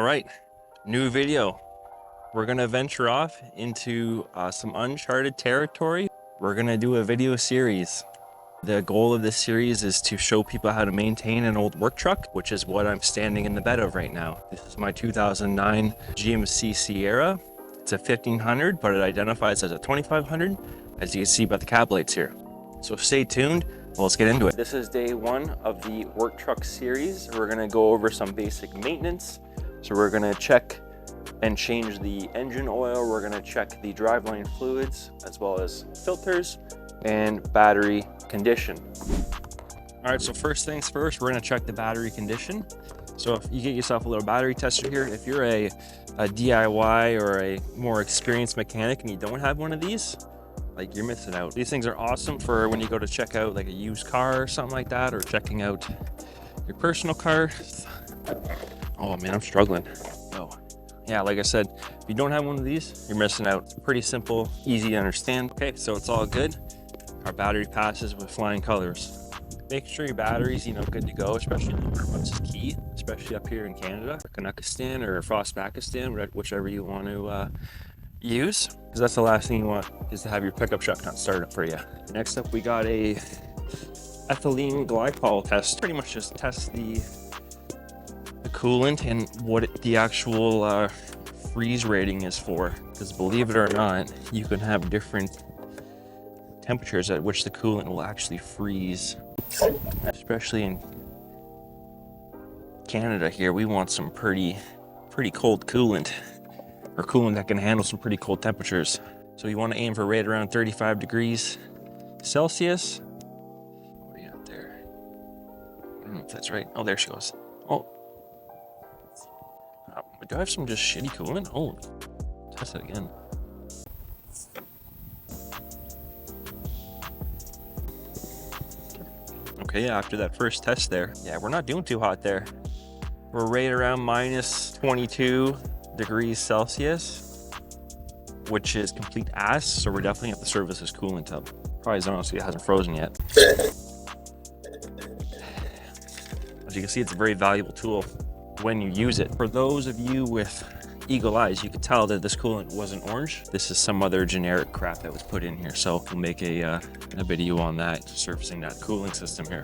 right, new video. We're gonna venture off into some uncharted territory. We're gonna do a video series. The goal of this series is to show people how to maintain an old work truck, which is what I'm standing in the bed of right now. This is my 2009 GMC Sierra. It's a 1500, but it identifies as a 2500, as you can see by the cab lights here. So stay tuned. Well, let's get into it. This is day one of the work truck series. We're gonna go over some basic maintenance. So we're gonna check and change the engine oil. We're gonna check the driveline fluids, as well as filters and battery condition. All right, so first things first, we're gonna check the battery condition. So if you get yourself a little battery tester here, if you're a DIY or a more experienced mechanic and you don't have one of these, like, you're missing out. These things are awesome for when you go to check out like a used car or something like that, or checking out your personal car. Oh man, I'm struggling. Oh, yeah, like I said, if you don't have one of these, you're missing out. It's pretty simple, easy to understand. Okay, so it's all good. Our battery passes with flying colors. Make sure your battery's, good to go, especially the winter months is key, especially up here in Canada, or Canuckistan or Frostbakistan, whichever you want to use, because that's the last thing you want, is to have your pickup truck not start up for you. Next up, we got a ethylene glycol test. Pretty much just test the coolant and what the actual freeze rating is for, because believe it or not, you can have different temperatures at which the coolant will actually freeze. Especially in Canada here, we want some pretty cold coolant, or coolant that can handle some pretty cold temperatures. So you want to aim for right around 35 degrees Celsius. What do you got there? I don't know if that's right. Oh, there she goes. Oh, do I have some just shitty coolant? Oh, test it again. Okay, yeah, after that first test there, yeah, we're not doing too hot there. We're right around minus 22 degrees Celsius, which is complete ass, so we're definitely at the service this coolant up. Probably as honestly, it hasn't frozen yet. As you can see, it's a very valuable tool when you use it. For those of you with eagle eyes, you could tell that this coolant wasn't orange. This is some other generic crap that was put in here. So we'll make a video on that, surfacing that cooling system here.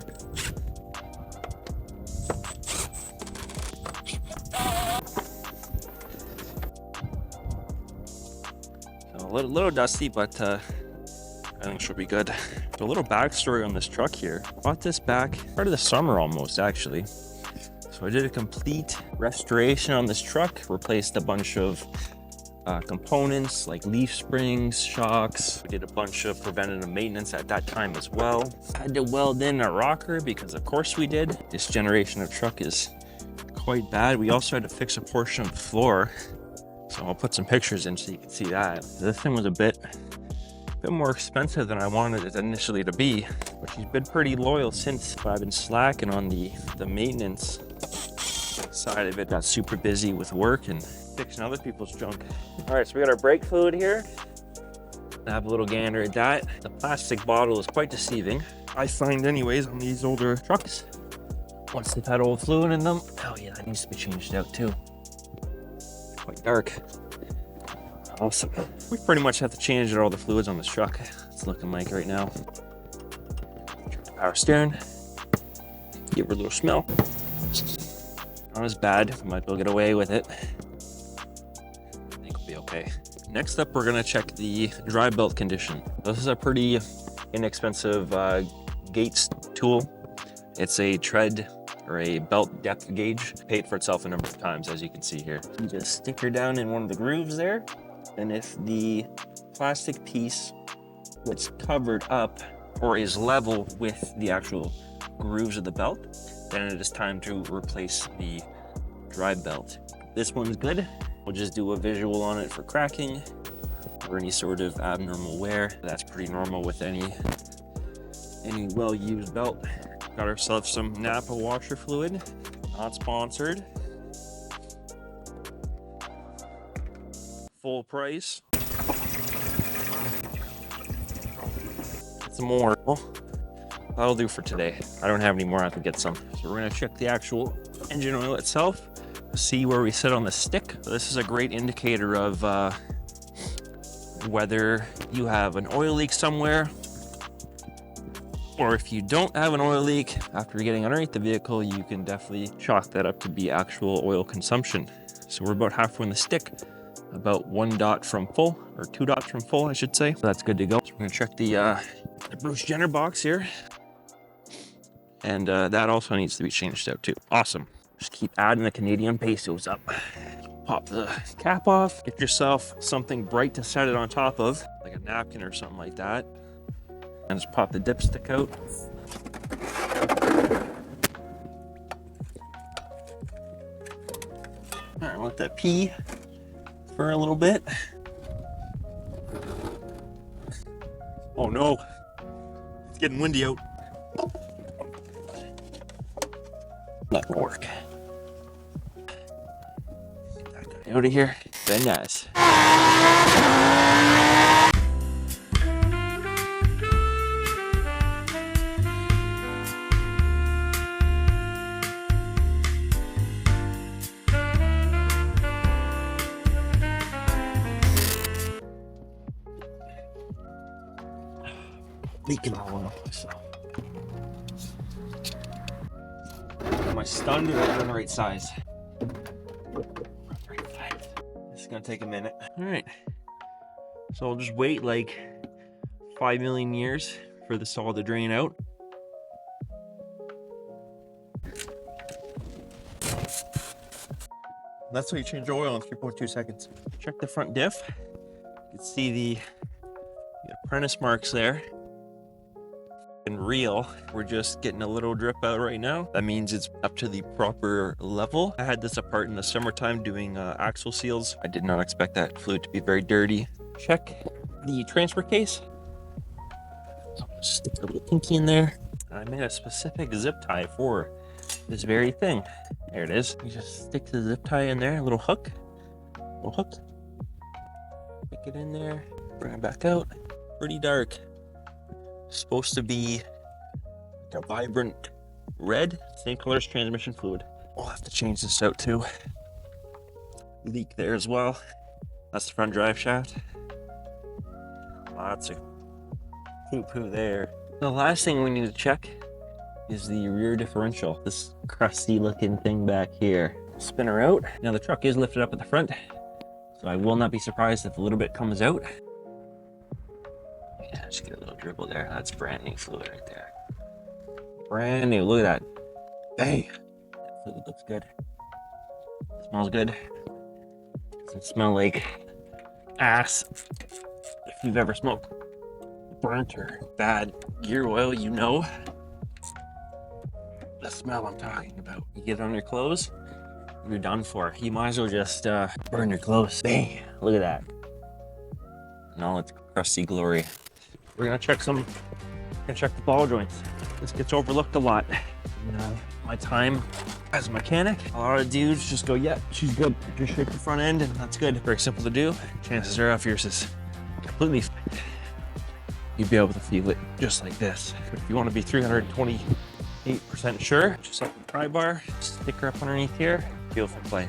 So a little dusty, but I think it should be good. So a little backstory on this truck here. Bought this back part of the summer almost, actually. So I did a complete restoration on this truck, replaced a bunch of components like leaf springs, shocks. We did a bunch of preventative maintenance at that time as well. I had to weld in a rocker because of course we did. This generation of truck is quite bad. We also had to fix a portion of the floor. So I'll put some pictures in so you can see that. This thing was a bit more expensive than I wanted it initially to be, but she's been pretty loyal since. But I've been slacking on the maintenance side of it. Got super busy with work and fixing other people's junk. All right, so we got our brake fluid here. Have a little gander at that. The plastic bottle is quite deceiving, I find anyways, on these older trucks. Once they've had old fluid in them, oh yeah, that needs to be changed out too. Quite dark. Awesome. We pretty much have to change all the fluids on this truck. It's looking like right now. Check the power steering. Give her a little smell. Not as bad. Might be able to get away with it. I think we'll be okay. Next up, we're gonna check the drive belt condition. This is a pretty inexpensive Gates tool. It's a tread or a belt depth gauge. Paid for itself a number of times, as you can see here. You just stick her down in one of the grooves there. And if the plastic piece gets covered up or is level with the actual grooves of the belt, then it is time to replace the drive belt. This one's good. We'll just do a visual on it for cracking or any sort of abnormal wear. That's pretty normal with any well-used belt. Got ourselves some Napa washer fluid, not sponsored. Full price. Some more. Well, that'll do for today. I don't have any more. I have to get some. So we're gonna check the actual engine oil itself. see where we sit on the stick. This is a great indicator of whether you have an oil leak somewhere, or if you don't have an oil leak after getting underneath the vehicle, you can definitely chalk that up to be actual oil consumption. So we're about halfway in the stick, about 1 dot from full, or 2 dots from full, I should say. So that's good to go. So we're gonna check the Bruce Jenner box here. And that also needs to be changed out too. Awesome. Just keep adding the Canadian pesos up. Pop the cap off, get yourself something bright to set it on top of, like a napkin or something like that. And just pop the dipstick out. All right, let that pee for a little bit. Oh no, it's getting windy out. Not gonna work. Get that guy out of here. Very nice. Leaking all over myself. Am I stunned or am I the right size? This is gonna take a minute. All right. So I'll just wait like 5 million years for this all to drain out. That's how you change oil in 3.2 seconds. Check the front diff. You can see the apprentice marks there. And real, we're just getting a little drip out right now. That means it's up to the proper level. I had this apart in the summertime doing axle seals. I did not expect that fluid to be very dirty. Check the transfer case. So I'll just stick a little pinky in there. I made a specific zip tie for this very thing. There it is. You just stick the zip tie in there, a little hook. Stick it in there, bring it back out. Pretty dark. Supposed to be like a vibrant red, same color as transmission fluid. We'll have to change this out too. Leak there as well. That's the front drive shaft. Lots of poo-poo there. The last thing we need to check is the rear differential. This crusty looking thing back here. Spin her out. Now the truck is lifted up at the front, so I will not be surprised if a little bit comes out. Yeah, just get a little dribble there. That's brand new fluid right there. Brand new. Look at that. Hey, that fluid looks good. Smells good. Doesn't smell like ass. If you've ever smoked burnt or bad gear oil, you know the smell I'm talking about. You get it on your clothes, you're done for. You might as well just burn your clothes. Bang! Look at that. In all its crusty glory. We're gonna check the ball joints. This gets overlooked a lot. My time as a mechanic, a lot of dudes just go, yeah, she's good. Just shake the front end and that's good. Very simple to do. Chances are if yours is completely flat, you'd be able to feel it just like this. But if you want to be 328% sure, just like the pry bar, stick her up underneath here, feel for play.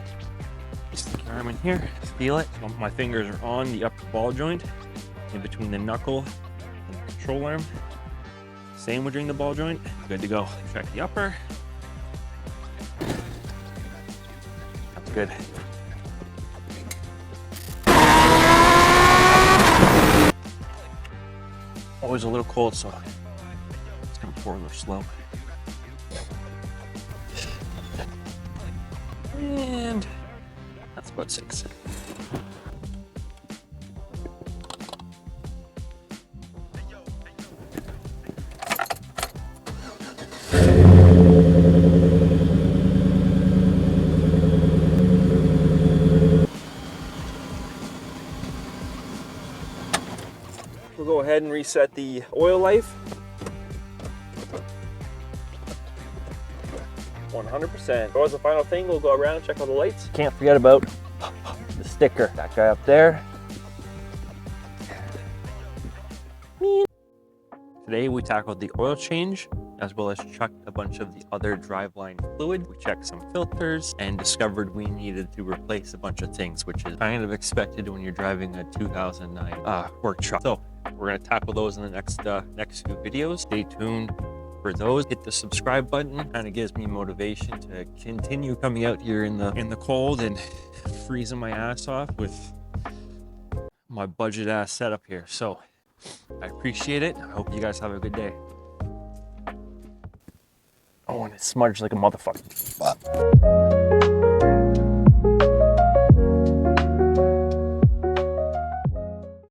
Stick your arm in here, feel it. My fingers are on the upper ball joint, in between the knuckle and the control arm. Same with the ball joint, good to go. Check the upper. That's good. Always a little cold, so it's gonna pour a little slow. And that's about 6. We'll go ahead and reset the oil life. 100%. So as the final thing, we'll go around and check all the lights. Can't forget about the sticker. That guy up there. Today we tackled the oil change, as well as chucked a bunch of the other driveline fluid. We checked some filters and discovered we needed to replace a bunch of things, which is kind of expected when you're driving a 2009 work truck. So we're going to tackle those in the next few videos. Stay tuned for those. Hit the subscribe button. Kind of gives me motivation to continue coming out here in the cold and freezing my ass off with my budget ass setup here. So I appreciate it. I hope you guys have a good day. Oh, and it smudged like a motherfucker.